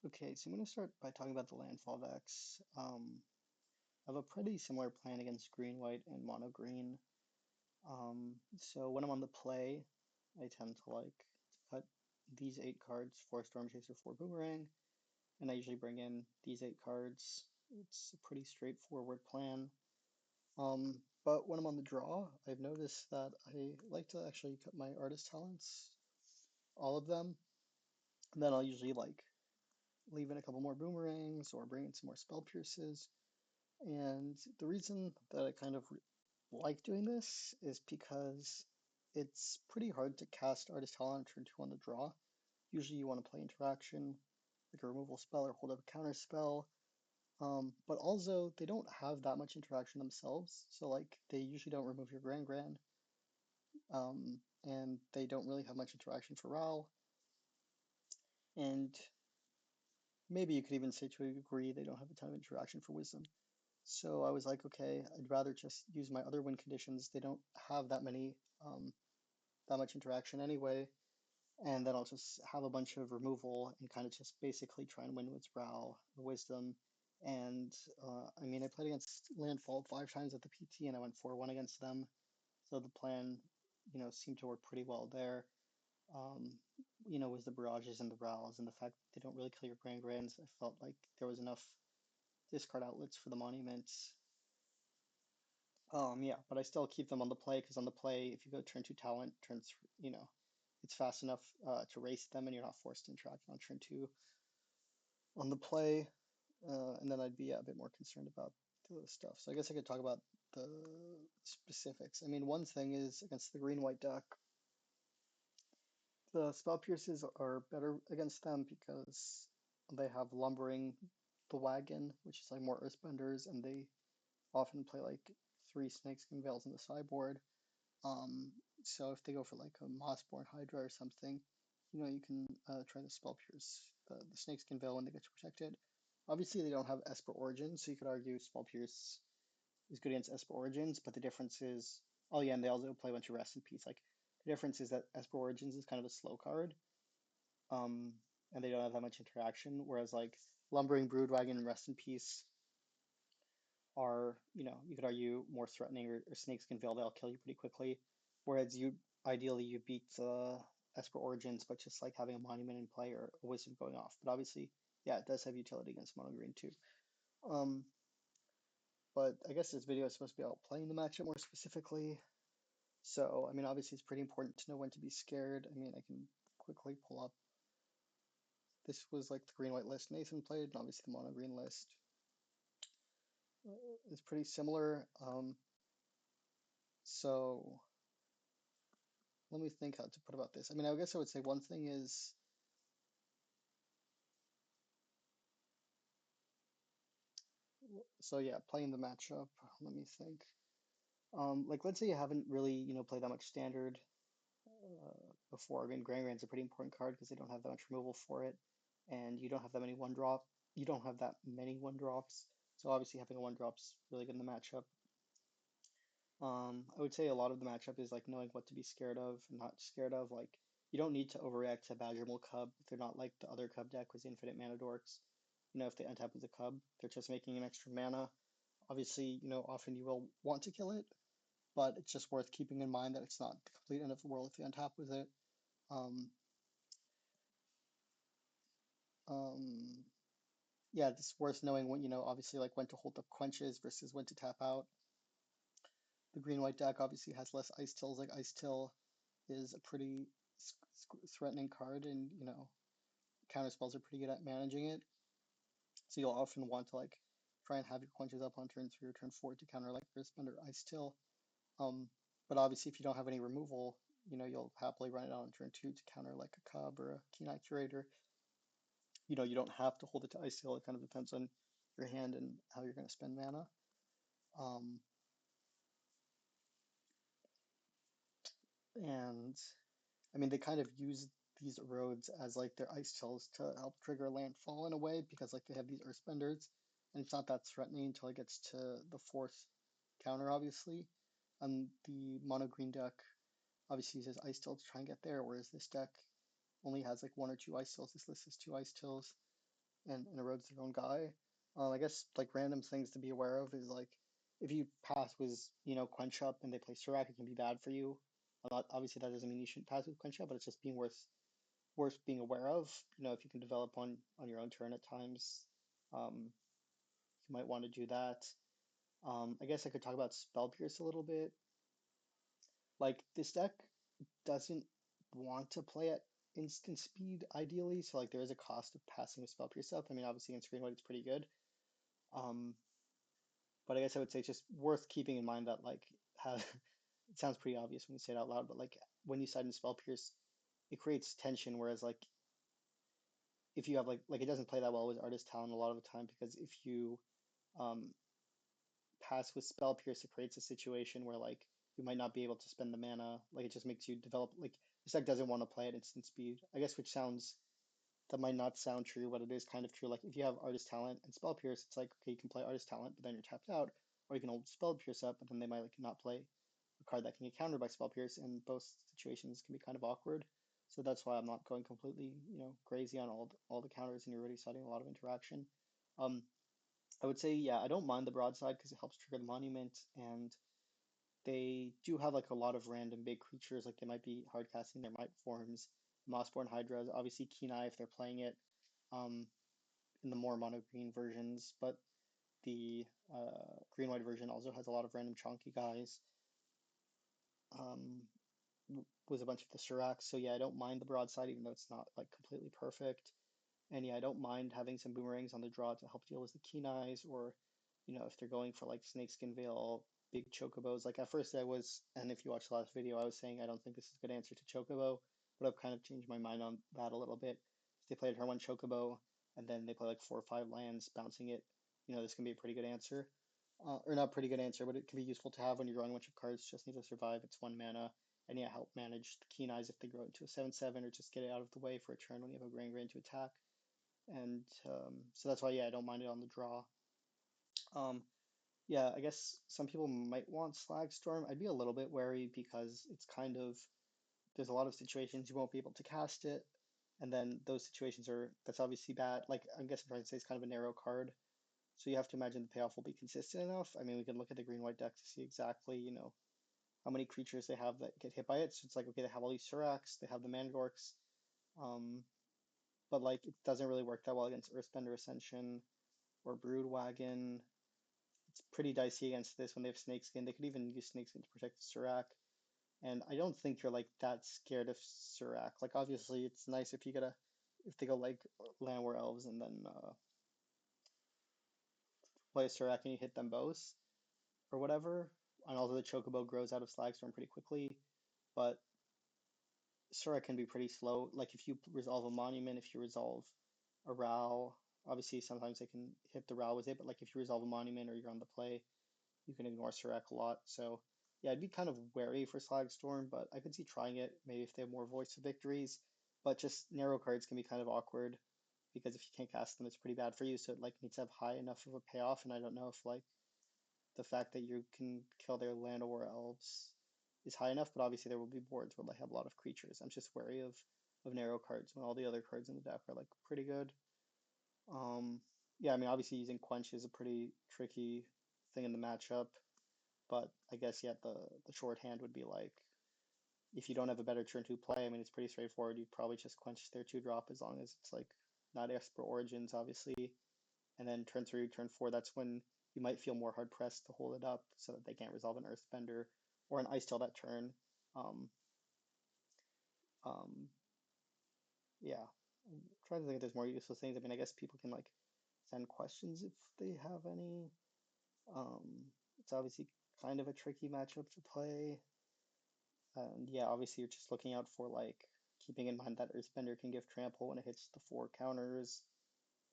Okay, so I'm going to start by talking about the Landfall decks. I have a pretty similar plan against green, white, and mono green. So when I'm on the play, I tend to cut these 8 cards, 4 Storm Chaser, 4 Boomerang, and I usually bring in these 8 cards. It's a pretty straightforward plan. But when I'm on the draw, I've noticed that I like to actually cut my artist talents, all of them, and then I'll usually leave in a couple more boomerangs or bring in some more spell pierces. And the reason that I kind of like doing this is because it's pretty hard to cast Artist Talent on turn 2 on the draw. Usually you want to play interaction, like a removal spell or hold up a counter spell. But also they don't have that much interaction themselves. So they usually don't remove your Grand Grand. And they don't really have much interaction for Ral. And maybe you could even say to a degree they don't have a ton of interaction for Wisdom. So I was like, okay, I'd rather just use my other win conditions. They don't have that much interaction anyway, and then I'll just have a bunch of removal and kind of just basically try and win with Brow or Wisdom. And I mean, I played against Landfall 5 times at the PT, and I went 4-1 against them. So the plan, seemed to work pretty well there. Um, with the barrages and the Brows and the fact they don't really kill your Grand Grands, I felt like there was enough discard outlets for the monuments. Yeah, but I still keep them on the play because on the play, if you go turn 2 talent, it's fast enough to race them and you're not forced to interact on turn 2 on the play. And then I'd be a bit more concerned about the stuff. So I guess I could talk about the specifics. I mean, one thing is against the green-white deck, the spell pierces are better against them because they have lumbering the wagon, which is like more earthbenders, and they often play like 3 Snakeskin Veils in the sideboard. So if they go for like a Mossborn Hydra or something, you can try the Spell Pierce, the Snakeskin Veil when they get protected. Obviously, they don't have Esper Origins, so you could argue Spell Pierce is good against Esper Origins, but the difference is, oh yeah, and they also play a bunch of Rest in Peace. Like, the difference is that Esper Origins is kind of a slow card, um, and they don't have that much interaction, whereas like Lumbering Broodwagon and Rest in Peace are, you could argue more threatening, or Snakeskin Veil, they'll kill you pretty quickly. Whereas ideally you beat Esper Origins, but just like having a Monument in play or a Wisdom going off. But obviously, yeah, it does have utility against Mono Green too. Um, but I guess this video is supposed to be about playing the matchup more specifically. So, I mean, obviously it's pretty important to know when to be scared. I mean, I can quickly pull up. This was like the green-white list Nathan played, and obviously the mono green list is pretty similar. So let me think how to put about this. I mean, I guess I would say one thing is, so yeah, playing the matchup. Let me think. Like let's say you haven't really, played that much standard before. I mean, Grand Grand's a pretty important card because they don't have that much removal for it, and you don't have that many one drop. You don't have that many one drops. So obviously having a one drop's really good in the matchup. I would say a lot of the matchup is like knowing what to be scared of and not scared of. Like you don't need to overreact to Badgermole Cub if they're not like the other Cub deck with Infinite Mana Dorks. If they untap with a Cub, they're just making an extra mana. Obviously, often you will want to kill it, but it's just worth keeping in mind that it's not the complete end of the world if you untap with it. Um, um, yeah, it's worth knowing when, obviously like when to hold up quenches versus when to tap out. The green white deck obviously has less ice tills. Like ice till is a pretty threatening card, and counter spells are pretty good at managing it. So you'll often want to try and have your quenches up on turn 3 or turn 4 to counter like Earthbend or Ice Till. But obviously, if you don't have any removal, you'll happily run it out on turn 2 to counter like a Cub or a Keen Eye Curator. You don't have to hold it to Ice Till. It kind of depends on your hand and how you're going to spend mana. Um, and I mean, they kind of use these roads as like their ice chills to help trigger landfall in a way because like they have these earthbenders, and it's not that threatening until it gets to the 4th counter, obviously. And the mono green deck obviously uses ice till to try and get there, whereas this deck only has like 1 or 2 ice tills. This list has 2 ice tills. and erodes their own guy. I guess like random things to be aware of is like if you pass with, Quench Up and they play Surak, it can be bad for you. Obviously, that doesn't mean you shouldn't pass with Quench Up, but it's just being worth being aware of. If you can develop on your own turn at times, um, you might want to do that. I guess I could talk about Spell Pierce a little bit. Like this deck doesn't want to play at instant speed ideally, so like there is a cost of passing with Spell Pierce up. I mean, obviously in Screen White it's pretty good. Um, but I guess I would say it's just worth keeping in mind that like have it sounds pretty obvious when you say it out loud, but like when you side in Spell Pierce, it creates tension. Whereas like if you have like it doesn't play that well with Artist Talent a lot of the time because if you um, pass with Spell Pierce, it creates a situation where like you might not be able to spend the mana. Like it just makes you develop like this deck doesn't want to play at instant speed. I guess which sounds that might not sound true, but it is kind of true. Like if you have Artist Talent and Spell Pierce, it's like okay, you can play Artist Talent, but then you're tapped out, or you can hold Spell Pierce up, but then they might like not play a card that can get countered by Spell Pierce, and both situations can be kind of awkward. So that's why I'm not going completely, crazy on all the counters, and you're already setting a lot of interaction. Um, I would say, yeah, I don't mind the broadside because it helps trigger the monument, and they do have like a lot of random big creatures. Like they might be hard casting their might forms, Mossborn Hydras, obviously Kenai if they're playing it um, in the more mono green versions, but the green white version also has a lot of random chonky guys um, with a bunch of the Siraks. So yeah, I don't mind the broadside, even though it's not like completely perfect. And yeah, I don't mind having some boomerangs on the draw to help deal with the Kenais, or, if they're going for like Snakeskin Veil, big chocobos. Like at first I was, and if you watch the last video, I was saying I don't think this is a good answer to chocobo, but I've kind of changed my mind on that a little bit. If they played turn one chocobo, and then they play like 4 or 5 lands, bouncing it, this can be a pretty good answer. Or not pretty good answer, but it can be useful to have when you're drawing a bunch of cards. Just need to survive. It's 1 mana, and yeah, help manage the Kenais if they grow into a 7/7, or just get it out of the way for a turn when you have a Grand Grand to attack. And so that's why, yeah, I don't mind it on the draw. Um, yeah, I guess some people might want Slag Storm. I'd be a little bit wary because it's kind of there's a lot of situations you won't be able to cast it, and then those situations that's obviously bad. Like I guess I'm trying to say it's kind of a narrow card, so you have to imagine the payoff will be consistent enough. I mean, we can look at the green white deck to see exactly, how many creatures they have that get hit by it. So it's like okay, they have all these Suraks, they have the Mandorks, um, but like it doesn't really work that well against Earthbender Ascension or Brood Wagon. It's pretty dicey against this when they have Snakeskin. They could even use Snakeskin to protect the Surak. And I don't think you're like that scared of Surak. Like obviously it's nice if they go like Landwar Elves and then play a Surak and you hit them both or whatever. And although the Chocobo grows out of Slagstorm pretty quickly, but Surak can be pretty slow. Like if you resolve a monument, if you resolve a Ral, obviously sometimes they can hit the Ral with it, but like if you resolve a monument or you're on the play, you can ignore Serac a lot. So yeah, I'd be kind of wary for Slagstorm, but I could see trying it maybe if they have more voice of victories. But just narrow cards can be kind of awkward because if you can't cast them, it's pretty bad for you. So it like needs to have high enough of a payoff. And I don't know if like the fact that you can kill their land or elves is high enough, but obviously there will be boards where they have a lot of creatures. I'm just wary of narrow cards when all the other cards in the deck are like pretty good. Um, yeah, I mean obviously using Quench is a pretty tricky thing in the matchup. But I guess yet the shorthand would be like if you don't have a better turn two play, I mean it's pretty straightforward. You probably just quench their 2 drop as long as it's like not Esper Origins, obviously. And then turn 3, turn 4, that's when you might feel more hard pressed to hold it up so that they can't resolve an Earthbender or an Ice Tail that turn. Um, um, yeah. I'm trying to think if there's more useful things. I mean, I guess people can like send questions if they have any. It's obviously kind of a tricky matchup to play. And yeah, obviously you're just looking out for like keeping in mind that Earthbender can give trample when it hits the 4 counters,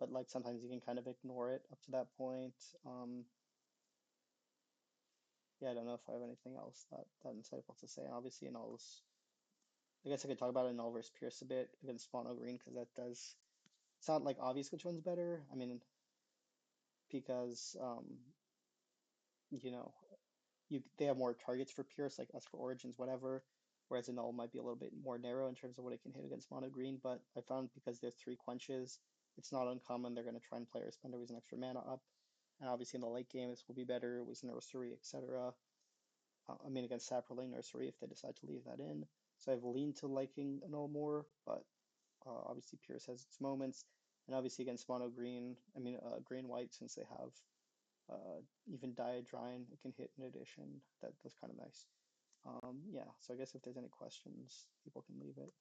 but like sometimes you can kind of ignore it up to that point. Yeah, I don't know if I have anything else that insightful to say. And obviously in all this, I guess I could talk about it in Null versus Pierce a bit against Mono Green because that does. It's not like obvious which one's better. I mean, because you know, they have more targets for Pierce, like Esper Origins, whatever. Whereas a Null might be a little bit more narrow in terms of what it can hit against Mono Green. But I found because there's 3 quenches, it's not uncommon they're going to try and play Earthbender with an extra mana up. And obviously in the late game, this will be better with Nursery, etc. I mean, against Saproling Nursery if they decide to leave that in. So I've leaned to liking Annul more, but obviously Pierce has its moments. And obviously against Mono Green, I mean, Green White, since they have even Diadrine, it can hit in addition. That's kind of nice. Yeah, so I guess if there's any questions, people can leave it.